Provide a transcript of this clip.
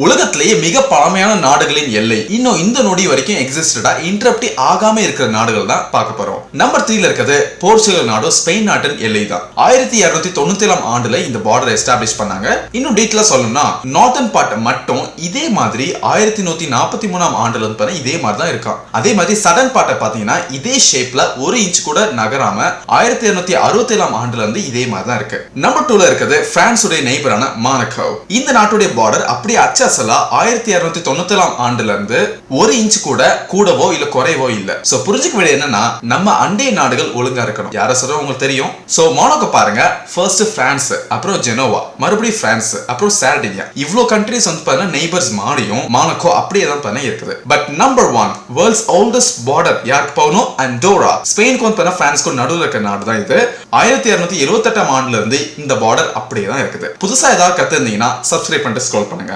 உலகத்திலேயே மிக பழமையான நாடுகளின் எல்லை இன்னும் இந்த நொடி வரைக்கும் எக்ஸிஸ்டடா இன்டரப்டி ஆகாம இருக்கிற நாடுகள் தான் பார்க்க போறோம். நம்பர் 3ல இருக்கிறது போர்ச்சுகல் நாடு ஸ்பெயின் நாட்டின் எல்லை தான். 1297 ஆண்டுல இந்த பார்டர் எஸ்டாப்ளிஷ் பண்ணாங்க. இன்னும் டீட்டெயிலா சொல்லணும்னா நார்த்தன் பார்ட் மட்டும் இதே மாதிரி 1143 ஆண்டுல இருந்து இதே மாதிரி தான் இருக்கும். அதே மாதிரி சதர்ன் பார்ட்டை பாத்தீங்கன்னா இதே ஷேப்ல ஒரு இன்ச் கூட நகராம 1267 ஆண்டுல இருந்து இதே மாதிரி தான் இருக்கு. நம்பர் 2ல இருக்கிறது பிரான்ஸ் உடைய நெய்பரான மானக்கோ. இந்த நாட்டுடைய பார்டர் அப்படியே 1297 ஆண்டுல இருந்து ஒரு இன்ச் கூட கூடவோ இல்ல குறைவோ இல்ல. சோ புரிஞ்சுக்க வேண்டியது என்னன்னா நம்ம அண்டை நாடுகள் ஒழுங்கா இருக்கணும். யார சொல்ற உங்களுக்கு தெரியும். சோ மோனாக்கோ பாருங்க, ஃபர்ஸ்ட் பிரான்ஸ், அப்புறம் ஜெனோவா, மறுபடியும் பிரான்ஸ், அப்புறம் சார்டினியா. இவ்ளோ கண்ட்ரீஸ் வந்து பாத்தீங்கன்னா நெய்பர்ஸ் மாறியும் மோனாக்கோ அப்படியே தான் பாத்தீங்கன்னா இருக்குது. But number 1 world's oldest border யாருக்கு போகணும்? அண்டோரா. ஸ்பெயினுக்கு வந்து பாத்தீங்கன்னா பிரான்ஸ்க்கு நடுவுல இருக்க நாடு தான் இது. 1278 ஆண்டுல இருந்து இந்த பார்டர் அப்படியே தான் இருக்குது. புதுசா ஏதாவது கத்துருந்தீங்கன்னா சப்ஸ்கிரைப் பண்ணிட்டு ஸ்க்ரோல் பண்ணுங்க.